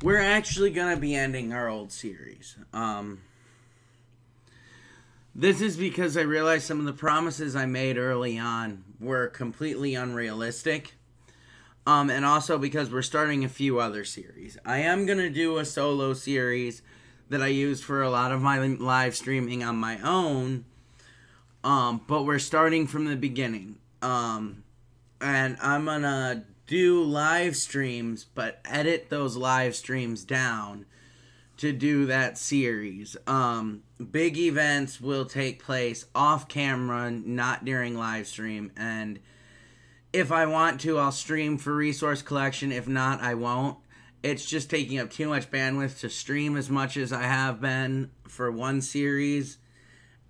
we're actually going to be ending our old series. This is because I realized some of the promises I made early on were completely unrealistic. And also because we're starting a few other series. I am going to do a solo series that I use for a lot of my live streaming on my own. But we're starting from the beginning. And I'm going to do live streams, but edit those live streams down to do that series. Big events will take place off camera, not during live stream, and if I want to, I'll stream for resource collection. If not, I won't. It's just taking up too much bandwidth to stream as much as I have been for one series,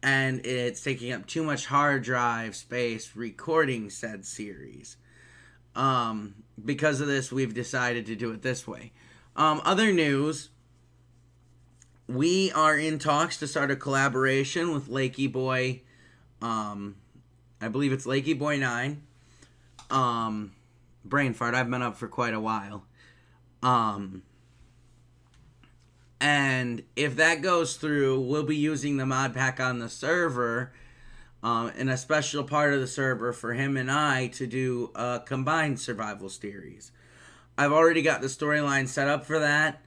and it's taking up too much hard drive space recording said series. Because of this, we've decided to do it this way. Other news, we are in talks to start a collaboration with Lakey Boy. I believe it's Lakey Boy 9. Brain fart, I've been up for quite a while. And if that goes through, we'll be using the mod pack on the server, in a special part of the server for him and I to do a combined survival series. I've already got the storyline set up for that.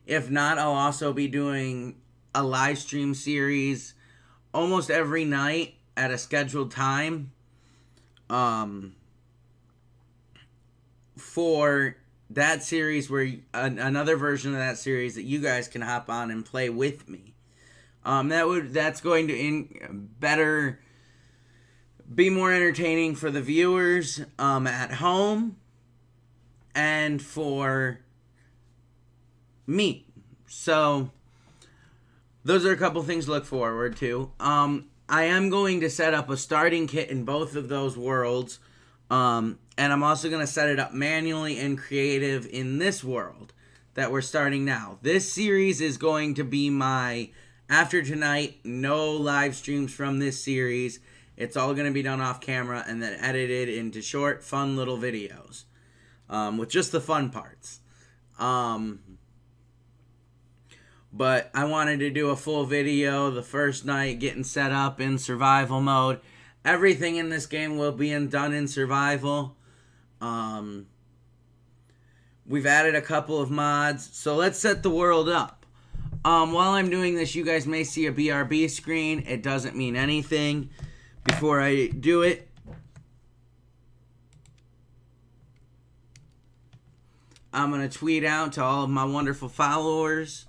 If not, I'll also be doing a live stream series almost every night at a scheduled time. For that series, where another version of that series that you guys can hop on and play with me. That's going to be more entertaining for the viewers at home and for me. So those are a couple things to look forward to. I am going to set up a starting kit in both of those worlds. And I'm also going to set it up manually and creative in this world that we're starting now. This series is going to be my, after tonight, no live streams from this series. It's all going to be done off camera and then edited into short, fun little videos. With just the fun parts. But I wanted to do a full video the first night, getting set up in survival mode. Everything in this game will be done in survival. We've added a couple of mods, so let's set the world up. While I'm doing this, you guys may see a BRB screen. It doesn't mean anything. Before I do it, I'm going to tweet out to all of my wonderful followers.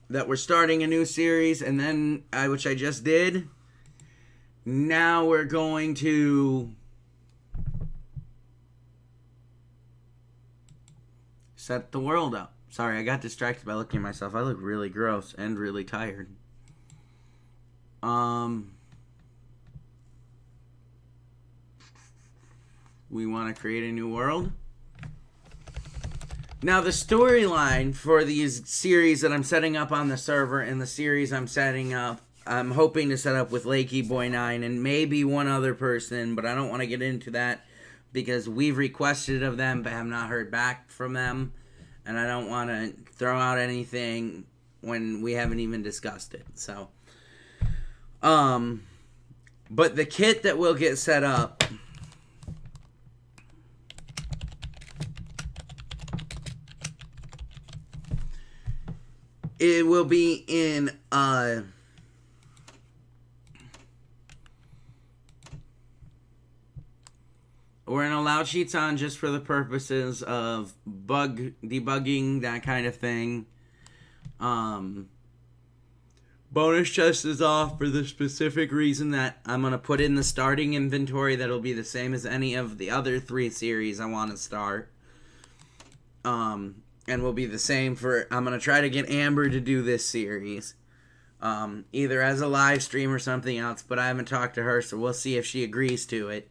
That we're starting a new series, and then which I just did. Now we're going to set the world up. Sorry, I got distracted by looking at myself. I look really gross and really tired. We want to create a new world. Now, the storyline for these series that I'm setting up on the server and the series I'm setting up, I'm hoping to set up with Lakey Boy 9 and maybe one other person, but I don't want to get into that because we've requested of them but have not heard back from them, and I don't want to throw out anything when we haven't even discussed it. So, but the kit that will get set up, it will be in, we're in allowed sheets on just for the purposes of bug debugging, that kind of thing. Bonus chest is off for the specific reason that I'm going to put in the starting inventory that'll be the same as any of the other 3 series I want to start. And will be the same for, I'm going to try to get Amber to do this series. Either as a live stream or something else, but I haven't talked to her, so we'll see if she agrees to it.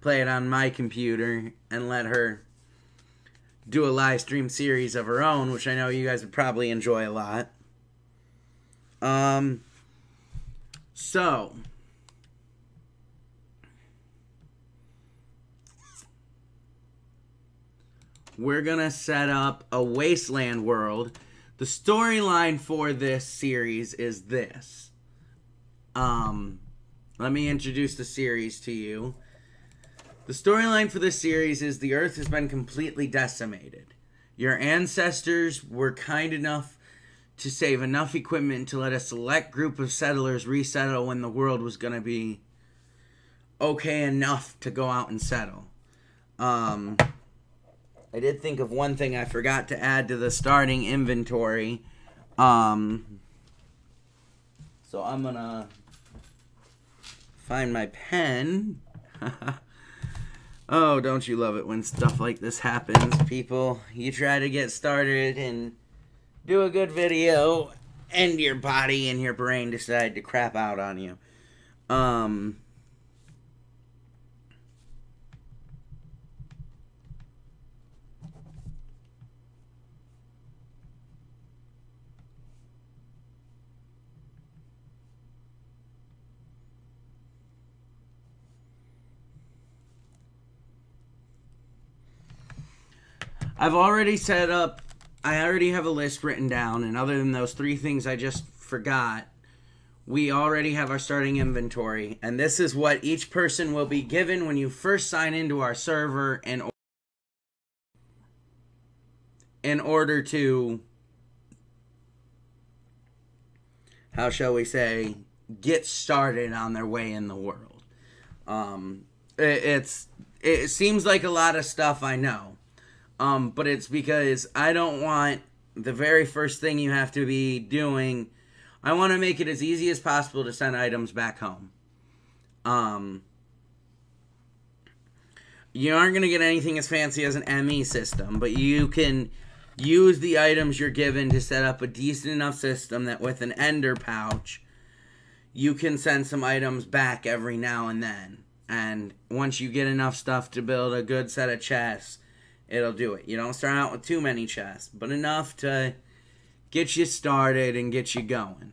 Play it on my computer and let her do a live stream series of her own, which I know you guys would probably enjoy a lot. So we're gonna set up a wasteland world. The storyline for this series is this. Let me introduce the series to you. The storyline for this series is the Earth has been completely decimated. Your ancestors were kind enough to save enough equipment to let a select group of settlers resettle when the world was going to be okay enough to go out and settle. I did think of one thing I forgot to add to the starting inventory. So I'm going to find my pen. Oh, don't you love it when stuff like this happens, people? You try to get started and do a good video, and your body and your brain decide to crap out on you. I've already set up, I already have a list written down, and other than those 3 things I just forgot, we already have our starting inventory, and this is what each person will be given when you first sign into our server in order to, how shall we say, get started on their way in the world. It seems like a lot of stuff, I know. But it's because I don't want the very first thing you have to be doing. I want to make it as easy as possible to send items back home. You aren't going to get anything as fancy as an ME system, but you can use the items you're given to set up a decent enough system that with an ender pouch, you can send some items back every now and then. And once you get enough stuff to build a good set of chests, it'll do it. You don't start out with too many chests, but enough to get you started and get you going.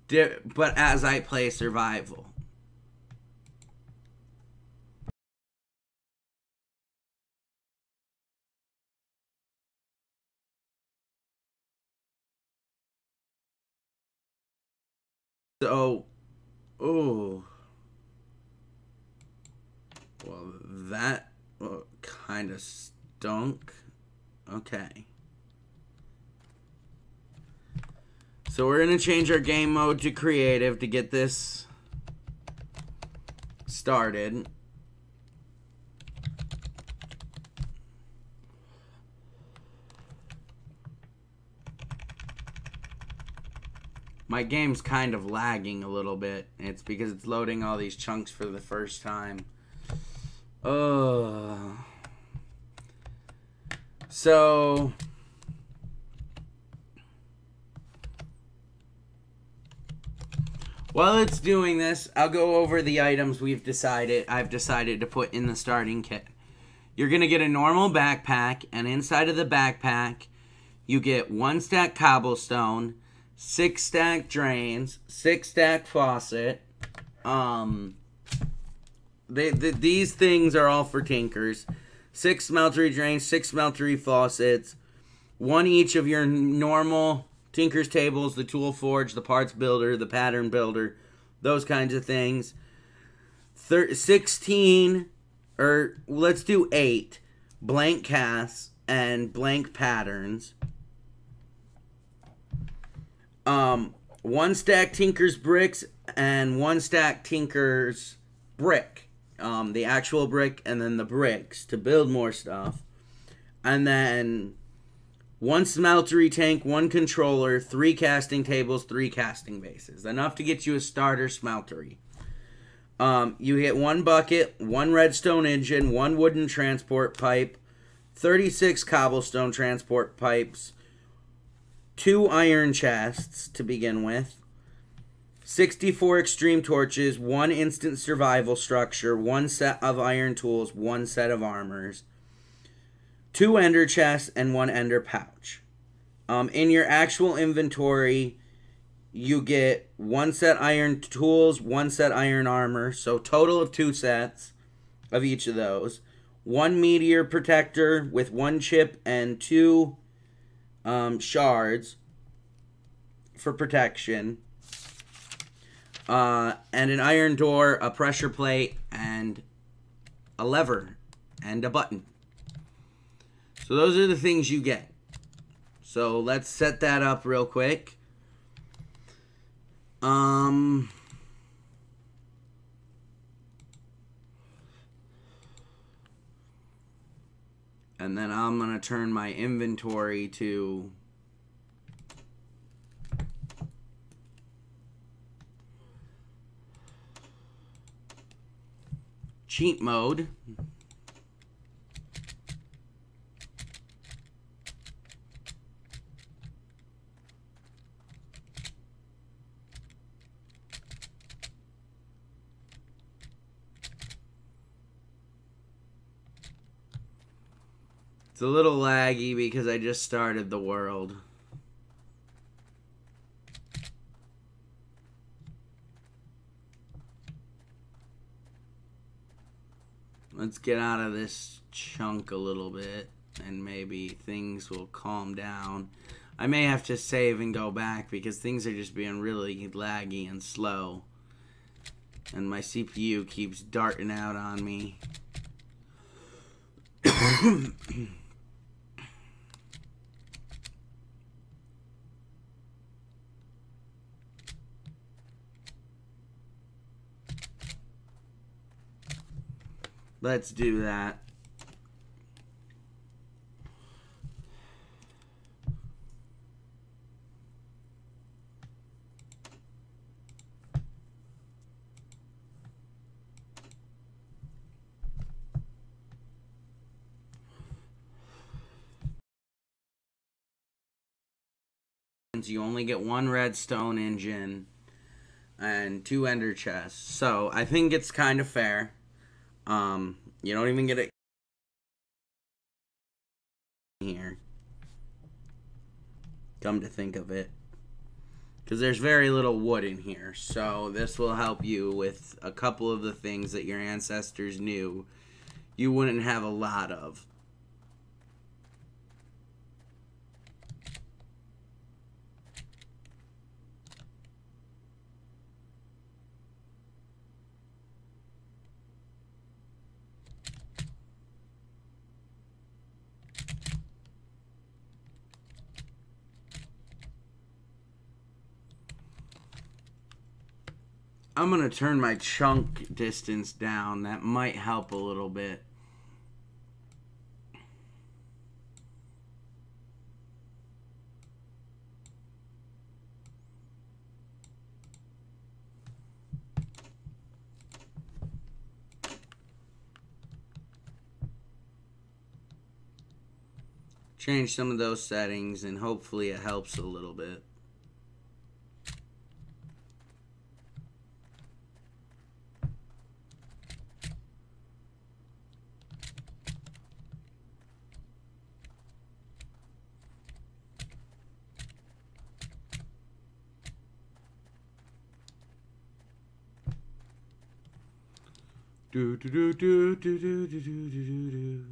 But as I play survival. So, oh. Well, that kind of stunk. Okay. So we're going to change our game mode to creative to get this started. My game's kind of lagging a little bit. It's because it's loading all these chunks for the first time. So while it's doing this, I'll go over the items I've decided to put in the starting kit. You're going to get a normal backpack, and inside of the backpack, you get 1 stack cobblestone, 6 stack drains, 6 stack faucet. These things are all for tinkers. 6 smeltery drains, 6 smeltery faucets, 1 each of your normal tinker's tables, the tool forge, the parts builder, the pattern builder, those kinds of things. 16, or let's do 8 blank casts and blank patterns. 1 stack tinker's bricks and 1 stack tinker's brick. The actual brick and then the bricks to build more stuff. And then 1 smeltery tank, 1 controller, 3 casting tables, 3 casting bases. Enough to get you a starter smeltery. You get 1 bucket, 1 redstone engine, 1 wooden transport pipe, 36 cobblestone transport pipes, 2 iron chests to begin with, 64 extreme torches, 1 instant survival structure, 1 set of iron tools, 1 set of armors, 2 ender chests, and 1 ender pouch. In your actual inventory, you get 1 set iron tools, 1 set iron armor, so total of 2 sets of each of those. 1 meteor protector with 1 chip and 2 shards for protection. And an iron door, a pressure plate, and a lever, and a button. So those are the things you get. So let's set that up real quick. And then I'm going to turn my inventory to cheat mode. It's a little laggy because I just started the world. Let's get out of this chunk a little bit and maybe things will calm down. I may have to save and go back because things are just being really laggy and slow. And my CPU keeps darting out on me. Let's do that. You only get 1 redstone engine and 2 ender chests. So I think it's kind of fair. You don't even get it here. Come to think of it. Because there's very little wood in here. So this will help you with a couple of the things that your ancestors knew you wouldn't have a lot of. I'm going to turn my chunk distance down. That might help a little bit. Change some of those settings and hopefully it helps a little bit. Do do do do do do do do do do.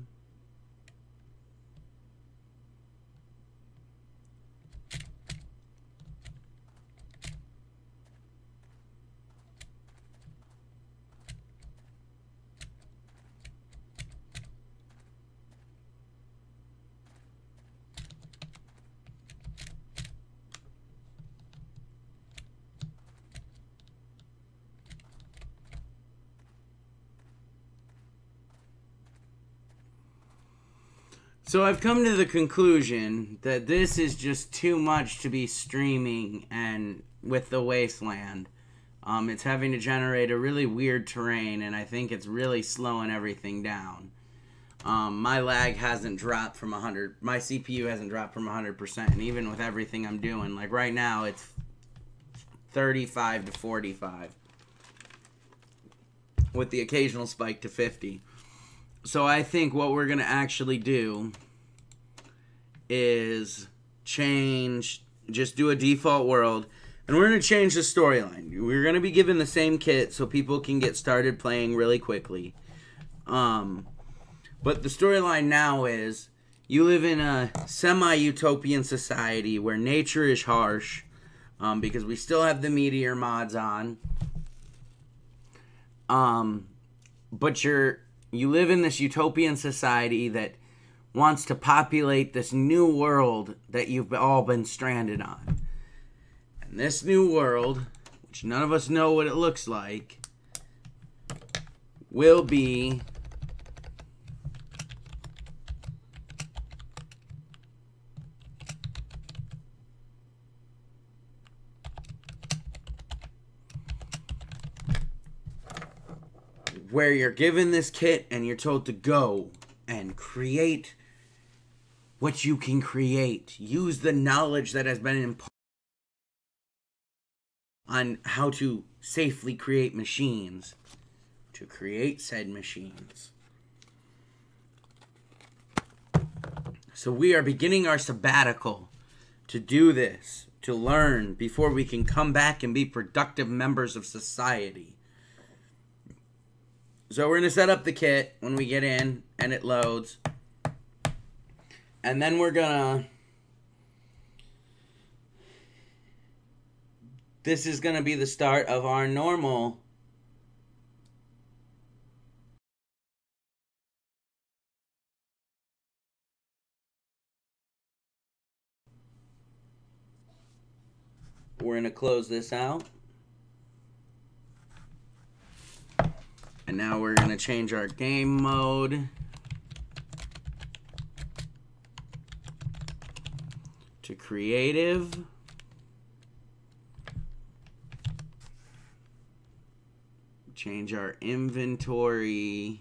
So I've come to the conclusion that this is just too much to be streaming and with the Wasteland. It's having to generate a really weird terrain, and I think it's really slowing everything down. My lag hasn't dropped from 100. My CPU hasn't dropped from 100%, and even with everything I'm doing, like right now, it's 35 to 45, with the occasional spike to 50. So I think what we're gonna actually do is just do a default world. And we're going to change the storyline. We're going to be given the same kit so people can get started playing really quickly. But the storyline now is you live in a semi-utopian society where nature is harsh because we still have the meteor mods on. But you live in this utopian society that wants to populate this new world that you've all been stranded on. This new world, which none of us know what it looks like, will be where you're given this kit and you're told to go and create what you can create. Use the knowledge that has been imparted on how to safely create machines to create said machines. So we are beginning our sabbatical to do this, to learn before we can come back and be productive members of society. So we're going to set up the kit when we get in and it loads. And then we're going to... This is going to be the start of our normal we're going to close this out. And now we're going to change our game mode to creative. Change our inventory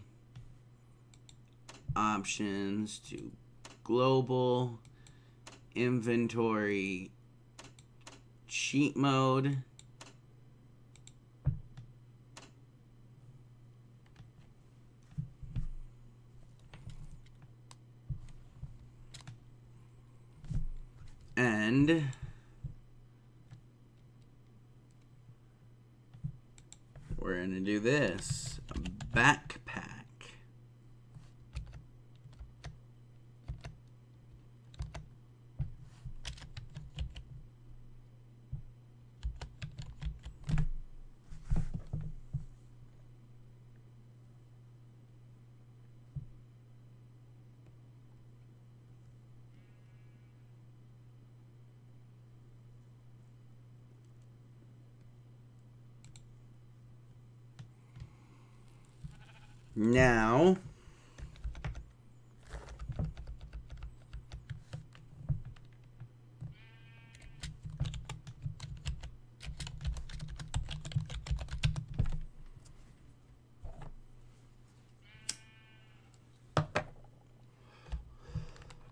options to global, inventory cheat mode. And we're going to do this, a backpack. Now,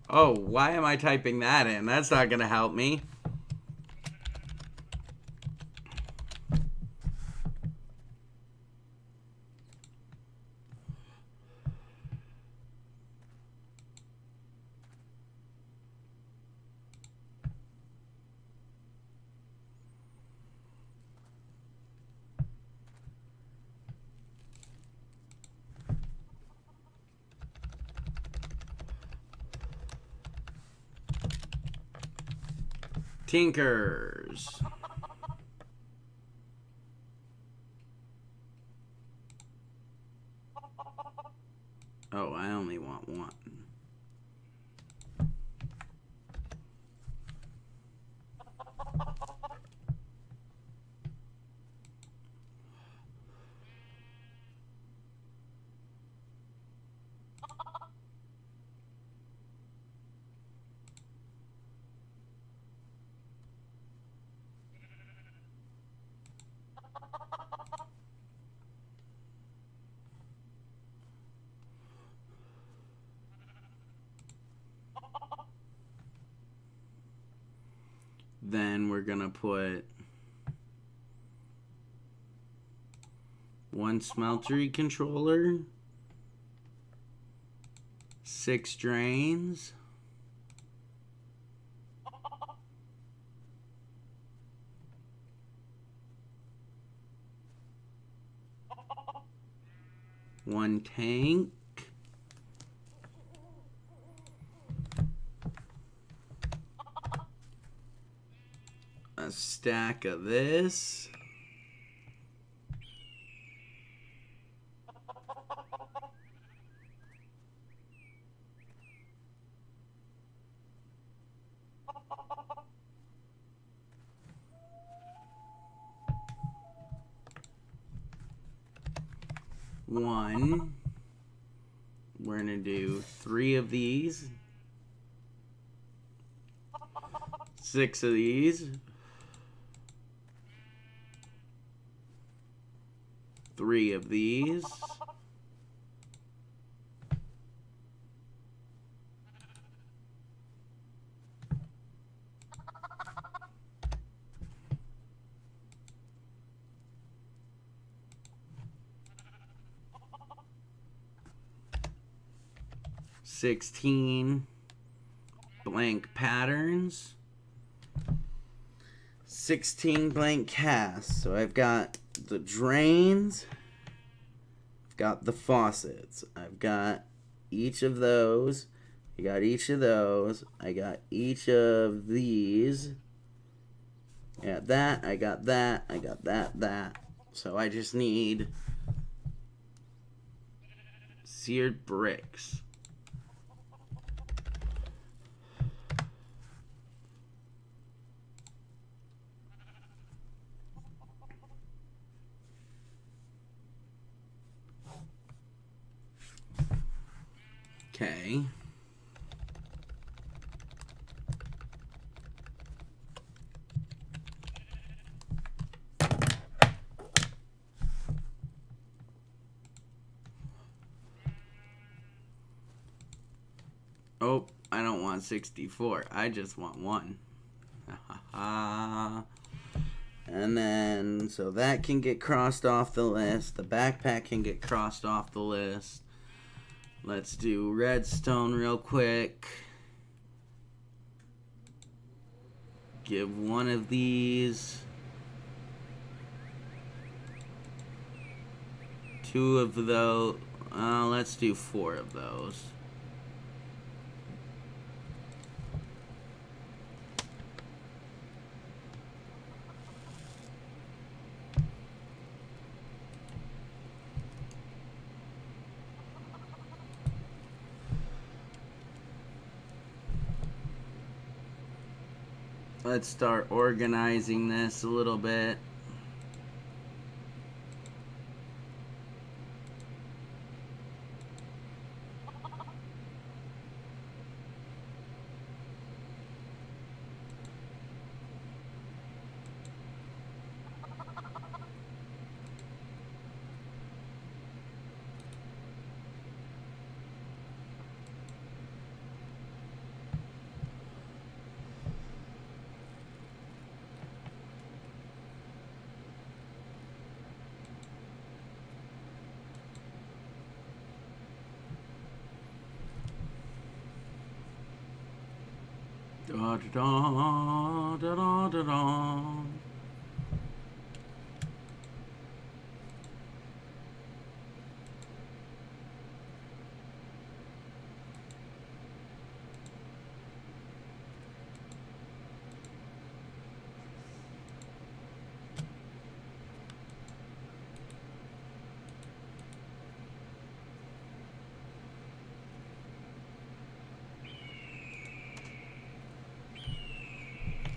oh, why am I typing that in? That's not going to help me. Tinkers. Oh, I only want one. Then we're gonna put 1 smeltery controller, 6 drains, one tank, a stack of this, one. We're gonna do 3 of these, 6 of these, 3 of these, 16 blank patterns, 16 blank casts. So I've got the drains, I've got the faucets, I've got each of those, I got each of those, I got each of these, I got that, I got that, I got that. So I just need seared bricks. Okay. Oh, I don't want 64. I just want 1. And then, so that can get crossed off the list. The backpack can get crossed off the list. Let's do redstone real quick. Give 1 of these. 2 of those. Let's do 4 of those. Let's start organizing this a little bit. Da, da, da, da, da, da.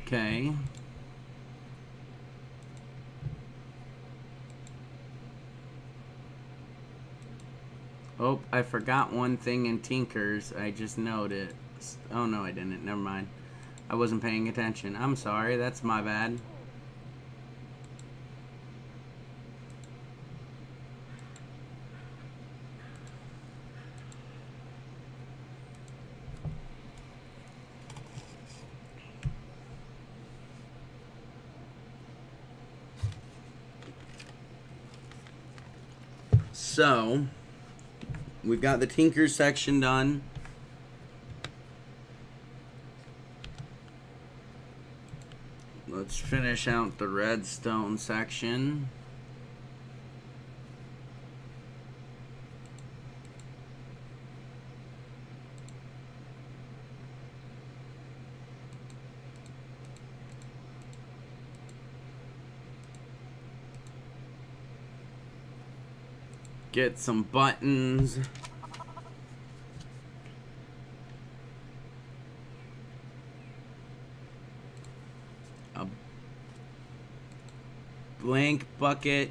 Okay. Oh, I forgot one thing in Tinker's. I just noticed. Oh, no, I didn't. Never mind. I wasn't paying attention. I'm sorry. That's my bad. So, we've got the tinker section done. Let's finish out the redstone section. Get some buttons. A blank bucket.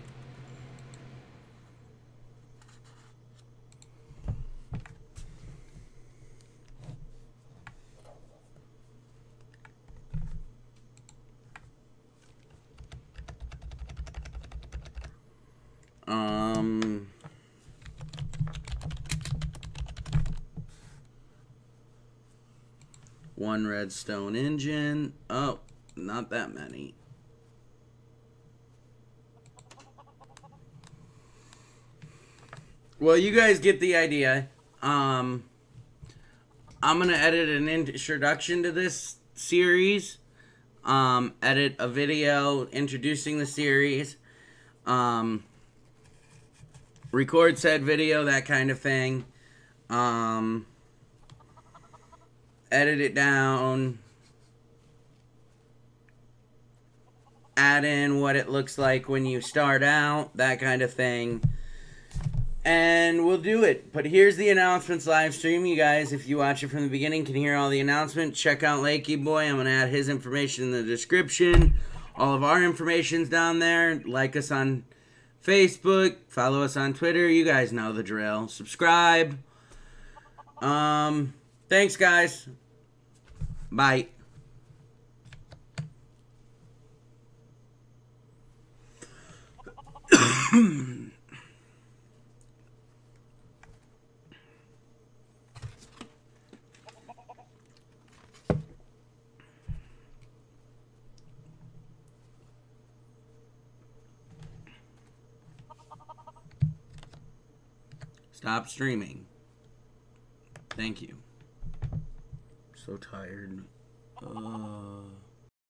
One redstone engine. Oh, not that many. Well, you guys get the idea. I'm gonna edit an introduction to this series. Edit a video introducing the series. Record said video, that kind of thing. Edit it down, add in what it looks like when you start out, that kind of thing, and we'll do it. But here's the announcements live stream. You guys, if you watch it from the beginning, can hear all the announcements. Check out Lakey Boy. I'm going to add his information in the description. All of our information's down there. Like us on Facebook. Follow us on Twitter. You guys know the drill. Subscribe. Thanks, guys. Bye. Stop streaming. Thank you. So tired.